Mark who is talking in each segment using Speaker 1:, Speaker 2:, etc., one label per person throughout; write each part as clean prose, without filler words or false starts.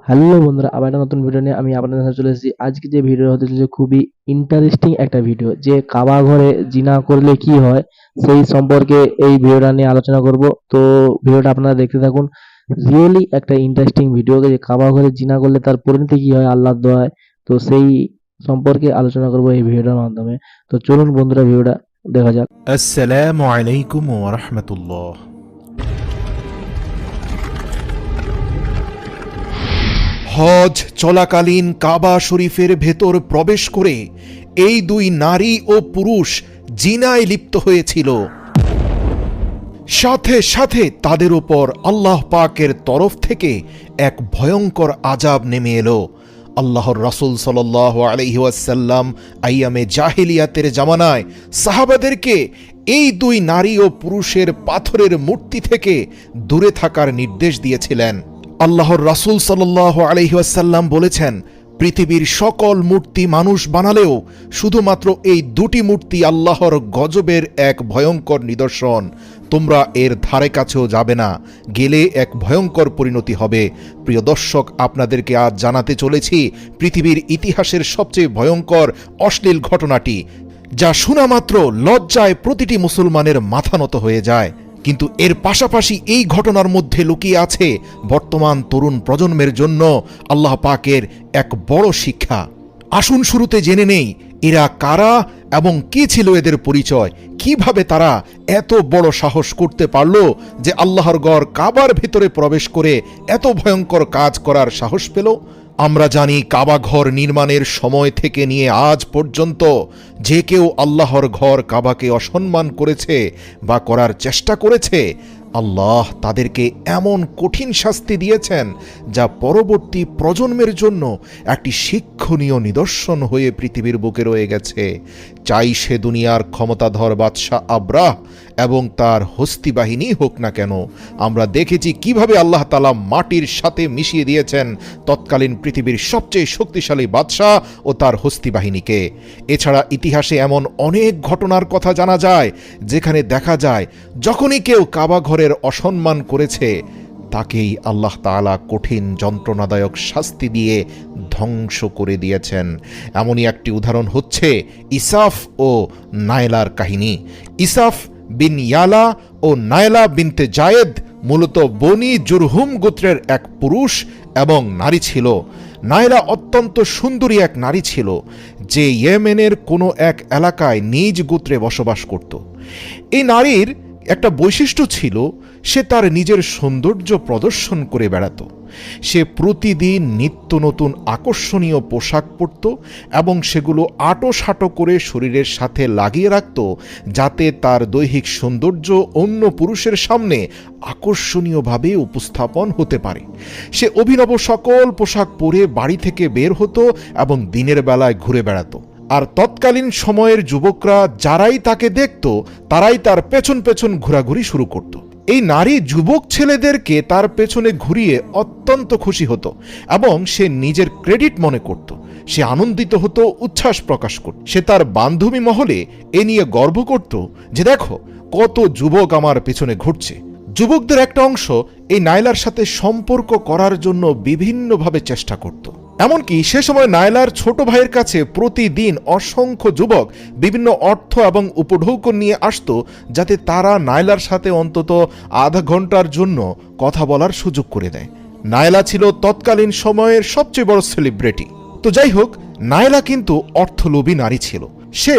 Speaker 1: Hello বন্ধুরা, আবার একটা নতুন ভিডিও নিয়ে আমি আপনাদের সাথে চলে এসেছি। আজকে যে ভিডিও হতে চলেছে খুবই ইন্টারেস্টিং একটা ভিডিও, যে কাবা ঘরে জিনা করলে কি হয় সেই সম্পর্কে এই ভিডিওটা নিয়ে আলোচনা করব। তো ভিডিওটা আপনারা দেখতে থাকুন। রিয়েলি একটা ইন্টারেস্টিং ভিডিও, যে কাবা ঘরে জিনা করলে তার পরিণতি কি হয় আল্লাহর দোয়ায়। তো সেই সম্পর্কে আলোচনা করব এই ভিডিওটার মাধ্যমে। তো চলুন বন্ধুরা, ভিডিওটা দেখা যাক।
Speaker 2: আসসালামু আলাইকুম ওয়া রাহমাতুল্লাহ। হজ চলাকালীন কাবা শরীফের ভেতর প্রবেশ করে এই দুই নারী ও পুরুষ জিনায় লিপ্ত হয়েছিল। সাথে সাথে তাদের উপর আল্লাহ পাকের তরফ থেকে এক ভয়ঙ্কর আযাব নেমে এলো। আল্লাহর রাসূল সাল্লাল্লাহু আলাইহি ওয়াসাল্লাম আইয়ামে জাহিলিয়াতের জামানায় সাহাবাদেরকে এই দুই নারী ও পুরুষের পাথরের মূর্তি থেকে দূরে থাকার নির্দেশ দিয়েছিলেন। আল্লাহর রাসূল সাল্লাল্লাহু আলাইহি ওয়াসাল্লাম বলেছেন, পৃথিবীর সকল মূর্তি মানুষ বানালেও শুধুমাত্র এই দুটি মূর্তি আল্লাহর গজবের এক ভয়ঙ্কর নিদর্শন। তোমরা এর ধারে কাছেও যাবে না, গেলে এক ভয়ঙ্কর পরিণতি হবে। প্রিয় দর্শক, আপনাদেরকে আজ জানাতে চলেছি পৃথিবীর ইতিহাসের সবচেয়ে ভয়ঙ্কর অশ্লীল ঘটনাটি, যা শোনা মাত্র লজ্জায় প্রতিটি মুসলমানের মাথা নত হয়ে যায়। কিন্তু এর পাশাপাশি এই ঘটনার মধ্যে লুকিয়ে আছে বর্তমান তরুণ প্রজন্মের জন্য আল্লাহ পাকের এক বড় শিক্ষা। আসুন শুরুতে জেনে নেই এরা কারা এবং কি ছিল এদের পরিচয়, কিভাবে তারা এত বড় সাহস করতে পারল যে আল্লাহর ঘর কাবার ভিতরে প্রবেশ করে এত ভয়ঙ্কর কাজ করার সাহস পেল। আমরা জানি কাবা ঘর নির্মাণের সময় থেকে নিয়ে আজ পর্যন্ত যে কেউ আল্লাহর ঘর কাবাকে অসম্মান করেছে বা করার চেষ্টা করেছে, আল্লাহ তাদেরকে এমন কঠিন শাস্তি দিয়েছেন যা পরবর্তী প্রজন্মের জন্য একটি শিক্ষণীয় নিদর্শন হয়ে পৃথিবীর বুকে রয়ে গেছে। চাই সে দুনিয়ার ক্ষমতাধর বাদশাহ আবরাহ এবং তার হস্তি বাহিনী হোক না কেন, আমরা দেখেছি কিভাবে আল্লাহ তাআলা মাটির সাথে মিশিয়ে দিয়েছেন তৎকালীন পৃথিবীর সবচেয়ে শক্তিশালী বাদশাহ ও তার হস্তি বাহিনীকে। এছাড়া ইতিহাসে এমন অনেক ঘটনার কথা জানা যায় যেখানে দেখা যায় যখনই কেউ কাবা ঘরের অসম্মান করেছে তাকেই আল্লাহ তাআলা কঠিন যন্ত্রণাদায়ক শাস্তি দিয়ে ধ্বংস করে দিয়েছেন। এমনই একটি উদাহরণ হচ্ছে ইসাফ ও নায়লার কাহিনী। ইসাফ বিন ইয়ালা ও নায়লা বিনতে জায়েদ মূলত বনি জুরহুম গোত্রের এক পুরুষ এবং নারী ছিল। নায়লা অত্যন্ত সুন্দরী এক নারী ছিল, যে ইয়েমেনের কোনো এক এলাকায় নিজ গোত্রে বসবাস করত। এই নারীর একটা বৈশিষ্ট্য ছিল, সে তার নিজের সৌন্দর্য প্রদর্শন করে বেড়াত। সে প্রতিদিন নিত্য নতুন আকর্ষণীয় পোশাক পরত এবং সেগুলো আঁটো করে শরীরের সাথে লাগিয়ে রাখত, যাতে তার দৈহিক সৌন্দর্য অন্য পুরুষের সামনে আকর্ষণীয়ভাবে উপস্থাপন হতে পারে। সে অভিনব সকল পোশাক পরে বাড়ি থেকে বের হতো এবং দিনের বেলায় ঘুরে বেড়াত। আর তৎকালীন সময়ের যুবকরা যারাই তাকে দেখত তারাই তার পেছন পেছন ঘোরাঘুরি শুরু করত। এই নারী যুবক ছেলেদেরকে তার পেছনে ঘুরিয়ে অত্যন্ত খুশি হতো এবং সে নিজের ক্রেডিট মনে করত। সে আনন্দিত হতো, উচ্ছ্বাস প্রকাশ করত। সে তার বান্ধবী মহলে এ নিয়ে গর্ব করত যে দেখো কত যুবক আমার পেছনে ঘুরছে। যুবকদের একটা অংশ এই নায়লার সাথে সম্পর্ক করার জন্য বিভিন্নভাবে চেষ্টা করত। এমনকি সে সময় নায়লার ছোট ভাইয়ের কাছে প্রতিদিন অসংখ্য যুবক বিভিন্ন অর্থ এবং উপঢৌকন নিয়ে আসত, যাতে তারা নায়লার সাথে অন্তত আধা ঘন্টার জন্য কথা বলার সুযোগ করে দেয়। নায়লা ছিল তৎকালীন সময়ের সবচেয়ে বড় সেলিব্রিটি। তো যাই হোক, নায়লা কিন্তু অর্থলোভী নারী ছিল। সে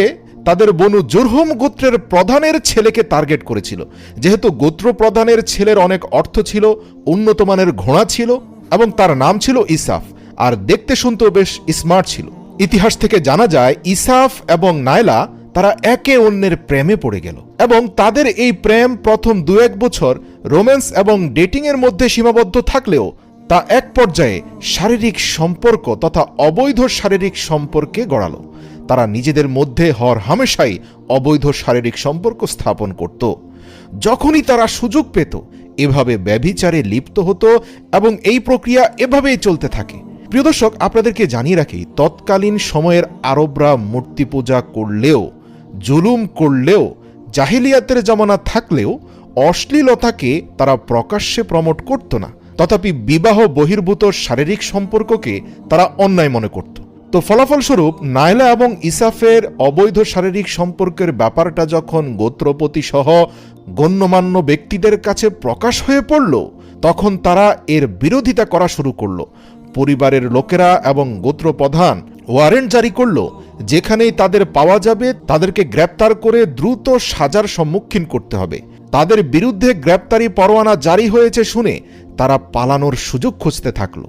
Speaker 2: তাদের বনু জুরহুম গোত্রের প্রধানের ছেলেকে টার্গেট করেছিল, যেহেতু গোত্র প্রধানের ছেলের অনেক অর্থ ছিল, উন্নত মানের ঘোড়া ছিল এবং তার নাম ছিল ইসাফ, আর দেখতে শুনতেও বেশ স্মার্ট ছিল। ইতিহাস থেকে জানা যায় ইসাফ এবং নায়লা তারা একে অন্যের প্রেমে পড়ে গেল এবং তাদের এই প্রেম প্রথম 2-1 বছর রোম্যান্স এবং ডেটিং এর মধ্যে সীমাবদ্ধ থাকলেও তা এক পর্যায়ে শারীরিক সম্পর্ক তথা অবৈধ শারীরিক সম্পর্কে গড়ালো। তারা নিজেদের মধ্যে হামেশাই অবৈধ শারীরিক সম্পর্ক স্থাপন করত। যখনই তারা সুযোগ পেত এভাবে ব্যভিচারে লিপ্ত হতো এবং এই প্রক্রিয়া এভাবেই চলতে থাকে। প্রিয় দর্শক, আপনাদেরকে জানিয়ে রাখি, তৎকালীন সময়ের আরবরা মূর্তি পূজা করলেও, জুলুম করলেও, জাহিলিয়াতের জামানা থাকলেও অশ্লীলতাকে তারা প্রকাশ্যে প্রমোট করত না। তথাপি বিবাহ বহির্ভূত শারীরিক সম্পর্ককে তারা অন্যায় মনে করত। তো ফলাফলস্বরূপ নায়লা এবং ইসাফের অবৈধ শারীরিক সম্পর্কের ব্যাপারটা যখন গোত্রপতি সহ গণ্যমান্য ব্যক্তিদের কাছে প্রকাশ হয়ে পড়ল, তখন তারা এর বিরোধিতা করা শুরু করল। পরিবারের লোকেরা এবং গোত্রপ্রধান ওয়ারেন্ট জারি করল, যেখানেই তাদের পাওয়া যাবে তাদেরকে গ্রেপ্তার করে দ্রুত সাজার সম্মুখীন করতে হবে। তাদের বিরুদ্ধে গ্রেপ্তারি পরোয়ানা জারি হয়েছে শুনে তারা পালানোর সুযোগ খুঁজতে থাকল।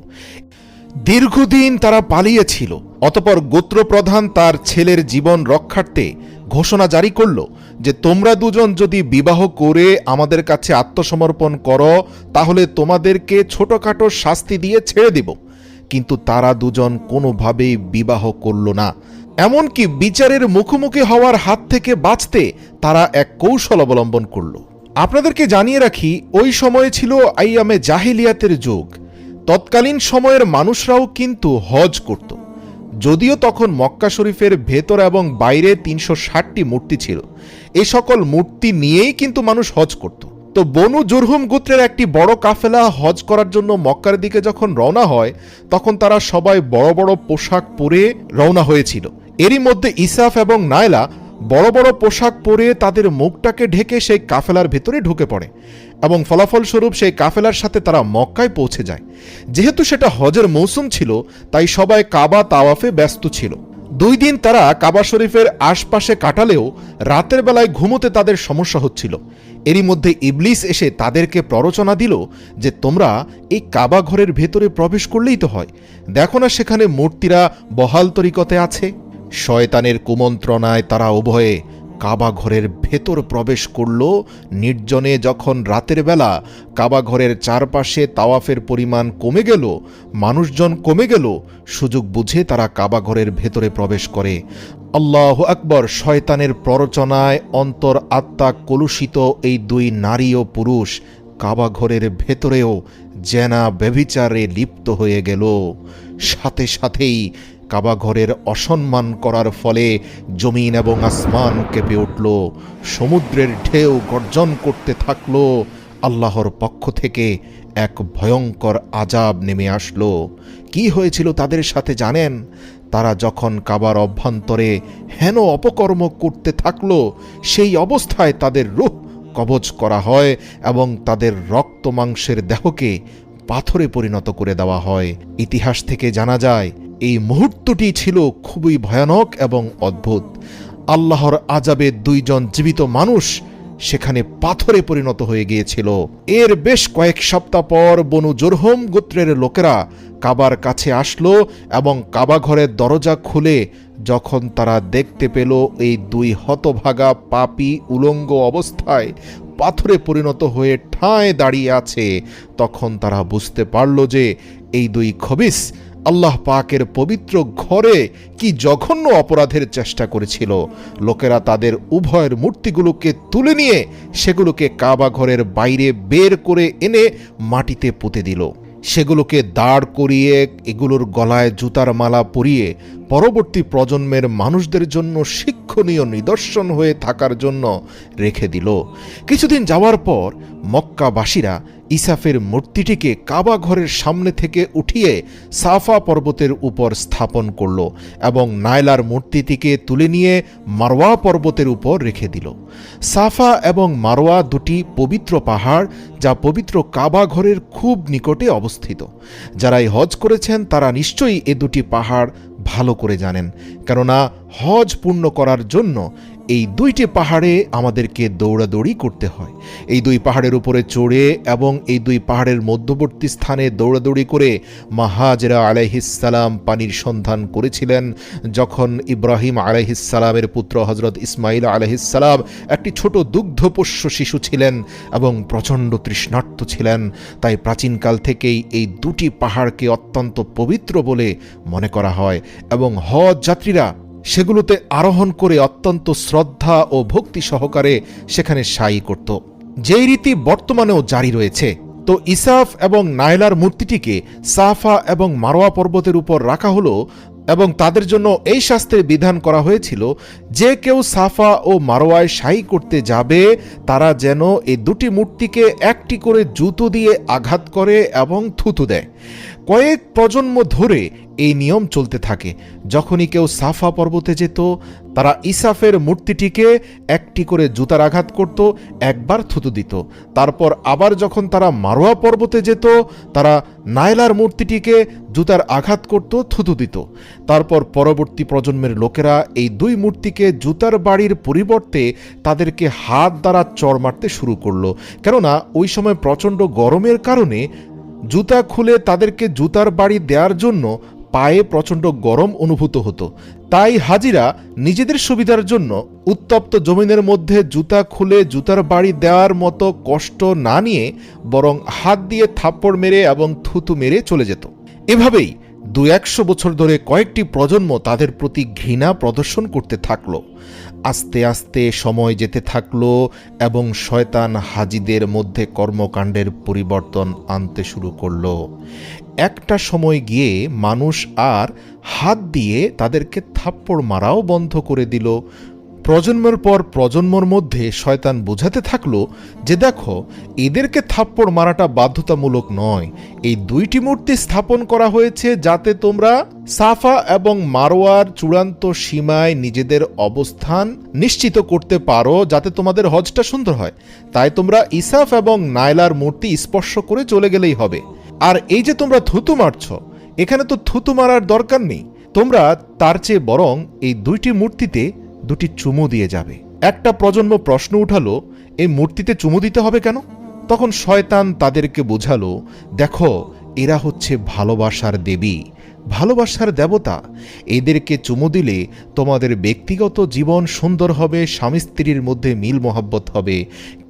Speaker 2: দীর্ঘদিন তারা পালিয়েছিল। অতঃপর গোত্রপ্রধান তার ছেলের জীবন রক্ষার্থে ঘোষণা জারি করল যে তোমরা দুজন যদি বিবাহ করে আমাদের কাছে আত্মসমর্পণ করো তাহলে তোমাদেরকে ছোটখাটো শাস্তি দিয়ে ছেড়ে দেব। কিন্তু তারা দুজন কোনোভাবেই বিবাহ করল না। এমনকি বিচারের মুখোমুখি হওয়ার হাত থেকে বাঁচতে তারা এক কৌশল অবলম্বন করল। আপনাদেরকে জানিয়ে রাখি, ওই সময় ছিল আইয়ামে জাহিলিয়াতের যুগ। তৎকালীন সময়ের মানুষরাও কিন্তু হজ করত। যদিও তখন মক্কা শরীফের ভেতর এবং বাইরে ৩৬০টি মূর্তি ছিল। এ সকল মূর্তি নিয়েই কিন্তু মানুষ হজ করত। তো বনু জুরহুম গোত্রের একটি বড় কাফেলা হজ করার জন্য মক্কার দিকে যখন রওনা হয়, তখন তারা সবাই বড় বড় পোশাক পরে রওনা হয়েছিল। এরই মধ্যে ইসাফ এবং নায়লা বড় বড় পোশাক পরে তাদের মুখটাকে ঢেকে সেই কাফেলার ভেতরে ঢুকে পড়ে এবং ফলাফলস্বরূপ সেই কাফেলার সাথে তারা মক্কায় পৌঁছে যায়। যেহেতু সেটা হজের মৌসুম ছিল, তাই সবাই কাবা তাওয়াফে ব্যস্ত ছিল। 2 দিন তারা কাবা শরীফের আশপাশে কাটালেও রাতের বেলায় ঘুমোতে তাদের সমস্যা হচ্ছিল। এরই মধ্যে ইবলিস এসে তাদেরকে প্ররোচনা দিল যে তোমরা এই কাবা ঘরের ভেতরে প্রবেশ করলেই তো হয়, দেখো না সেখানে মূর্তিরা বহাল তরিকতে আছে। শয়তানের কুমন্ত্রণায় তারা উভয়ে কাবা ঘরের ভেতর প্রবেশ করল। নির্জনে যখন রাতের বেলা কাবা ঘরের চারপাশে তাওয়াফের পরিমাণ কমে গেল, মানুষজন কমে গেল, সুযোগ বুঝে তারা কাবা ঘরের ভেতরে প্রবেশ করে। আল্লাহু আকবার! শয়তানের প্ররোচনায় অন্তর আত্মা কলুষিত এই 2 নারী ও পুরুষ কাবা ঘরের ভেতরেও জেনা ব্যভিচারে লিপ্ত হয়ে গেল। সাথে সাথেই কাবা ঘরের অসম্মান করার ফলে জমিন এবং আসমান কেঁপে উঠল। সমুদ্রের ঢেউ গর্জন করতে থাকল। আল্লাহর পক্ষ থেকে এক ভয়ঙ্কর আযাব নেমে আসলো। কি হয়েছিল তাদের সাথে জানেন? তারা যখন কাবার অভ্যন্তরে হেন অপকর্ম করতে থাকল, সেই অবস্থায় তাদের রূহ কবজ করা হয় এবং তাদের রক্ত মাংসের দেহকে পাথরে পরিণত করে দেওয়া হয়। ইতিহাস থেকে জানা যায় এই মুহূর্তটি ছিল খুবই ভয়ানক এবং অদ্ভুত। আল্লাহর আযাবে 2 জন জীবিত মানুষ সেখানে পাথরে পরিণত হয়ে গিয়েছিল। এর বেশ কয়েক সপ্তাহ পর বনু জুরহুম গোত্রের লোকেরা কাবার কাছে আসলো এবং কাবা ঘরের দরজা খুলে যখন তারা দেখতে পেল এই 2 হতভাগা পাপী উলঙ্গ অবস্থায় পাথরে পরিণত হয়ে ঠায় দাঁড়িয়ে আছে, তখন তারা বুঝতে পারল যে এই 2 খবিস আল্লাহ পাকের পবিত্র ঘরে কি জঘন্য অপরাধের চেষ্টা করেছিল। লোকেরা তাদের উভয়ের মূর্তিগুলোকে তুলে নিয়ে সেগুলোকে কাবা ঘরের বাইরে বের করে এনে মাটিতে পুঁতে দিল। সেগুলোকে দাঁড় করিয়ে এগুলোর গলায় জুতার মালা পরিয়ে পরবর্তী প্রজন্মের মানুষদের জন্য শিক্ষণীয় নিদর্শন হয়ে থাকার জন্য রেখে দিল। কিছুদিন যাওয়ার পর মক্কাবাসীরা ইসাফের মূর্তিটিকে কাবা ঘরের সামনে থেকে উঠিয়ে সাফা পর্বতের উপর স্থাপন করল এবং নায়লার মূর্তিটিকে তুলে নিয়ে মারওয়া পর্বতের উপর রেখে দিল। সাফা এবং মারওয়া 2টি পবিত্র পাহাড়, যা পবিত্র কাবা ঘরের খুব নিকটে অবস্থিত। যারা এই হজ করেছেন তারা নিশ্চয়ই এই 2টি পাহাড় ভালো করে জানেন, কেননা হজ পূর্ণ করার জন্য এই 2টি পাহাড়ে আমাদেরকে দৌড়াদৌড়ি করতে হয়। এই 2 পাহাড়ের উপরে চড়ে এবং এই 2 পাহাড়ের মধ্যবর্তী স্থানে দৌড়াদৌড়ি করে মা হাজেরা আলাইহিসসালাম পানির সন্ধান করেছিলেন যখন ইব্রাহিম আলাইহিসসালামের পুত্র হজরত ইসমাইল আলাইহিসসালাম একটি ছোট দুগ্ধপোষ্য শিশু ছিলেন এবং প্রচণ্ড তৃষ্ণার্ত ছিলেন। তাই প্রাচীনকাল থেকেই এই 2টি পাহাড়কে অত্যন্ত পবিত্র বলে মনে করা হয় এবং হজ যাত্রীরা সেগুলোতে আরোহণ করে অত্যন্ত শ্রদ্ধা ও ভক্তি সহকারে সেখানে সাই করত, যেই রীতি বর্তমানেও জারি রয়েছে। তো ইসাফ এবং নায়লার মূর্তিটিকে সাফা এবং মারওয়া পর্বতের উপর রাখা হলো এবং তাদের জন্য এই শাস্ত্রের বিধান করা হয়েছিল, যে কেউ সাফা ও মারওয়ায় সাই করতে যাবে তারা যেন এই দুটি মূর্তিকে একটি করে জুতো দিয়ে আঘাত করে এবং থুতু দেয়। কয়েক প্রজন্ম ধরে এই নিয়ম চলতে থাকে। যখনই কেউ সাফা পর্বতে যেত, তারা ইসাফের মূর্তিটিকে একটি করে জুতার আঘাত করত, একবার থুতু দিত। তারপর আবার যখন তারা মারোয়া পর্বতে যেত, তারা নায়লার মূর্তিটিকে জুতার আঘাত করত, থুতু দিত। তারপর পরবর্তী প্রজন্মের লোকেরা এই দুই মূর্তিকে জুতার বাড়ির পরিবর্তে তাদেরকে হাত দ্বারা চড় মারতে শুরু করলো। কেননা ওই সময় প্রচণ্ড গরমের কারণে জুতা খুলে তাদেরকে জুতার বাড়ি দেওয়ার জন্য পায়ে প্রচণ্ড গরম অনুভূত হতো। তাই হাজিরা নিজেদের সুবিধার জন্য উত্তপ্ত জমিনের মধ্যে জুতা খুলে জুতার বাড়ি দেওয়ার মতো কষ্ট না নিয়ে বরং হাত দিয়ে থাপ্পড় মেরে এবং থুতু মেরে চলে যেত। এভাবেই 200 বছর ধরে কয়েকটি প্রজন্ম তাদের প্রতি ঘৃণা প্রদর্শন করতে থাকলো। আস্তে আস্তে সময় যেতে থাকলো এবং শয়তান হাজিদের মধ্যে কর্মকাণ্ডের পরিবর্তন আনতে শুরু করলো। একটা সময় গিয়ে মানুষ আর হাত দিয়ে তাদেরকে থাপ্পড় মারাও বন্ধ করে দিল। প্রজন্মের পর প্রজন্মর মধ্যে শয়তান বোঝাতে থাকলো যে দেখো, এদেরকে থাপ্পড় মারাটা বাধ্যতামূলক নয়। এই দুইটি মূর্তি স্থাপন করা হয়েছে যাতে তোমরা সাফা এবং মারওয়ার চূড়ান্ত সীমায় নিজেদের অবস্থান নিশ্চিত করতে পারো, যাতে তোমাদের হজটা সুন্দর হয়। তাই তোমরা ইসাফ এবং নায়লার মূর্তি স্পর্শ করে চলে গেলেই হবে। আর এই যে তোমরা থুতু মারছ, এখানে তো থুতু মারার দরকার নেই। তোমরা তার চেয়ে বরং এই দুইটি মূর্তিতে দুটি চুমু দিয়ে যাবে। একটা প্রজন্ম প্রশ্ন উঠালো, এই মূর্তিতে চুমু দিতে হবে কেন? তখন শয়তান তাদেরকে বোঝালো, দেখো, এরা হচ্ছে ভালোবাসার দেবী, ভালোবাসার দেবতা। এদেরকে চুমু দিলে তোমাদের ব্যক্তিগত জীবন সুন্দর হবে, স্বামী স্ত্রীর মধ্যে মিল মহব্বত হবে।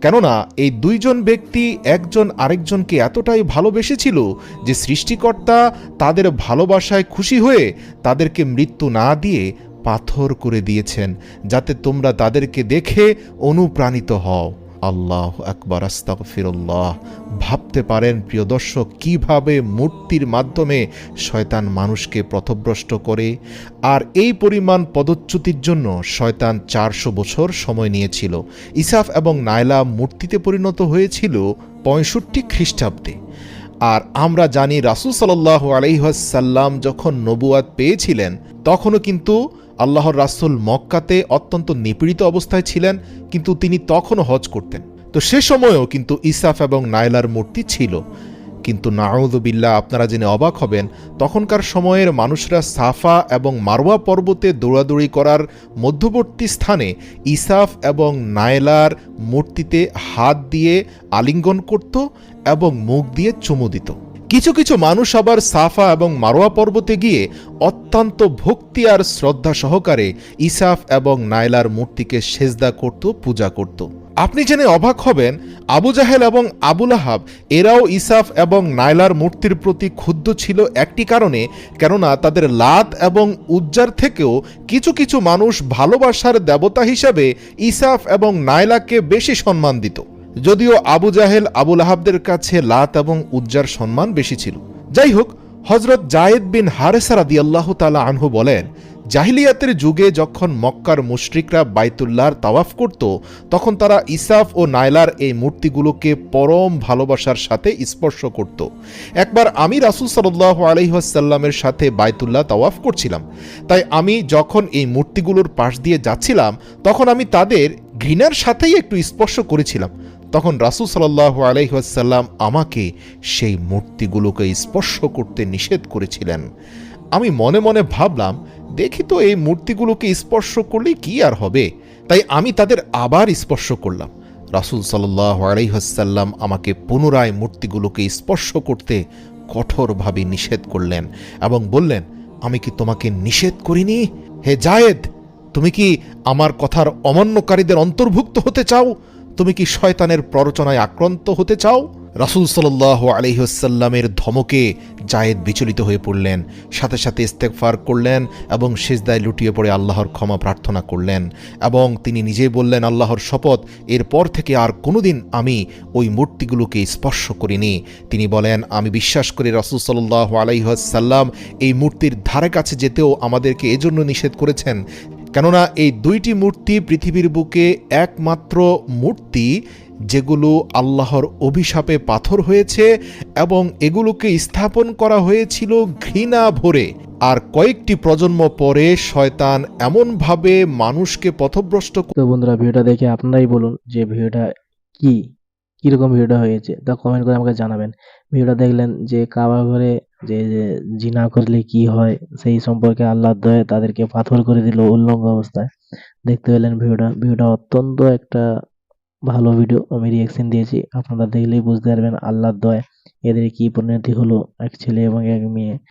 Speaker 2: কেননা এই দুইজন ব্যক্তি একজন আরেকজনকে এতটাই ভালোবেসেছিল যে সৃষ্টিকর্তা তাদের ভালোবাসায় খুশি হয়ে তাদেরকে মৃত্যু না দিয়ে পাথর করে দিয়েছেন, যাতে তোমরা তাদেরকে দেখে অনুপ্রাণিত হও। আল্লাহ আকবার, আস্তাগফিরুল্লাহ। ভাবতে পারেন প্রিয় দর্শক, কিভাবে মূর্তির মাধ্যমে শয়তান মানুষকে পথভ্রষ্ট করে। আর এই পরিমাণ পদচ্যুতির জন্য শয়তান 400 বছর সময় নিয়েছিল। ইসাফ এবং নায়লা মূর্তিতে পরিণত হয়েছিল 65 খ্রিস্টাব্দে। আর আমরা জানি রাসূল সাল্লাল্লাহু আলাইহি ওয়াসাল্লাম যখন নবুয়াত পেয়েছিলেন তখনও কিন্তু আল্লাহর রাসূল মক্কাতে অত্যন্ত নিপীড়িত অবস্থায় ছিলেন, কিন্তু তিনি তখনও হজ করতেন। তো সে সময়েও কিন্তু ইসাফ এবং নায়লার মূর্তি ছিল। কিন্তু নাউযুবিল্লাহ, আপনারা জেনে অবাক হবেন, তখনকার সময়ের মানুষরা সাফা এবং মারওয়া পর্বতে দৌড়াদৌড়ি করার মধ্যবর্তী স্থানে ইসাফ এবং নায়লার মূর্তিতে হাত দিয়ে আলিঙ্গন করত এবং মুখ দিয়ে চুমু দিত। কিছু কিছু মানুষ আবার সাফা এবং মারওয়া পর্বতে গিয়ে অত্যন্ত ভক্তি আর শ্রদ্ধা সহকারে ইসাফ এবং নায়লার মূর্তিকে সেজদা করত, পূজা করত। আপনি জেনে অবাক হবেন, আবু জাহেল এবং আবু লাহাব এরাও ইসাফ এবং নায়লার মূর্তির প্রতি ক্ষুব্ধ ছিল একটি কারণে, কেননা তাদের লাত এবং উজ্জার থেকেও কিছু কিছু মানুষ ভালোবাসার দেবতা হিসাবে ইসাফ এবং নায়লাকে বেশি সম্মান দিত। যদিও আবু জাহেল আবু লাহাবদের কাছে লাত এবং উজ্জার সম্মান বেশি ছিল। যাই হোক, হযরত জায়েদ বিন হারেসা রাদিয়াল্লাহু তাআলা আনহু বলেন, জাহিলিয়াতের যুগে যখন মক্কার মুশরিকরা বাইতুল্লাহর তাওয়াফ করত, তখন তারা ইসাফ ও নায়লার এই মূর্তিগুলোকে পরম ভালোবাসার সাথে স্পর্শ করত। একবার আমি রাসূল সাল্লাল্লাহু আলাইহি ওয়াসাল্লামের সাথে বাইতুল্লাহ তাওয়াফ করছিলাম। তাই আমি যখন এই মূর্তিগুলোর পাশ দিয়ে যাচ্ছিলাম, তখন আমি তাদের ঘৃণার সাথেই একটু স্পর্শ করেছিলাম। তখন রাসূল সাল্লাল্লাহু আলাইহি ওয়াসাল্লাম আমাকে সেই মূর্তিগুলোকে স্পর্শ করতে নিষেধ করেছিলেন। আমি মনে মনে ভাবলাম, দেখি তো এই মূর্তিগুলোকে স্পর্শ করলে কি আর হবে। তাই আমি তাদের আবার স্পর্শ করলাম। রাসূল সাল্লাল্লাহু আলাইহি ওয়াসাল্লাম আমাকে পুনরায় মূর্তিগুলোকে স্পর্শ করতে কঠোরভাবে নিষেধ করলেন এবং বললেন, আমি কি তোমাকে নিষেধ করিনি? হে জায়েদ, তুমি কি আমার কথার অমান্যকারীদের অন্তর্ভুক্ত হতে চাও? তুমি কি শয়তানের প্ররোচনায় আক্রান্ত হতে চাও? রাসূল সাল্লাল্লাহু আলাইহি ওয়াসাল্লামের ধমকে যায়েদ বিচলিত হয়ে পড়লেন, সাথে সাথে ইস্তেগফার করলেন এবং সিজদায় লুটিয়ে পড়ে আল্লাহর ক্ষমা প্রার্থনা করলেন এবং তিনি নিজেই বললেন, আল্লাহর শপথ, এরপর থেকে আর কোনোদিন আমি ওই মূর্তিগুলোকে স্পর্শ করিনি। তিনি বলেন, আমি বিশ্বাস করি রাসূল সাল্লাল্লাহু আলাইহি ওয়াসাল্লাম এই মূর্তির ধারে কাছে যেতেও আমাদেরকে এজন্য নিষেধ করেছেন, কেননা এই দুইটি মূর্তি পৃথিবীর বুকে একমাত্র মূর্তি যেগুলো আল্লাহর অভিশাপে পাথর হয়েছে এবং এগুলোকে স্থাপন করা হয়েছিল ঘৃণা ভরে। আর কয়েকটি প্রজন্ম পরে শয়তান এমনভাবে মানুষকে পথভ্রষ্ট
Speaker 1: তো বন্ধুরা, ভিডিওটা দেখে আপনারাই বলুন যে ভিডিওটা কিরকম ভিডিওটা হয়েছে, তা কমেন্ট করে আমাকে জানাবেন। ভিডিওটা দেখলেন যে কাবা ঘরে যে জিনা করলে কি হয় সেই সম্পর্কে আল্লাহর দয়ায় তাদেরকে পাথর করে দিল উল্লঙ্গ অবস্থায়। দেখতে পেলেন ভিডিওটা অত্যন্ত একটা ভালো ভিডিও, আমি রিয়াকশন দিয়েছি। আপনারা দেখলেই বুঝতে পারবেন আল্লাহর দয়ায় এদের কি পরিণতি হলো, এক ছেলে এবং এক মেয়ে।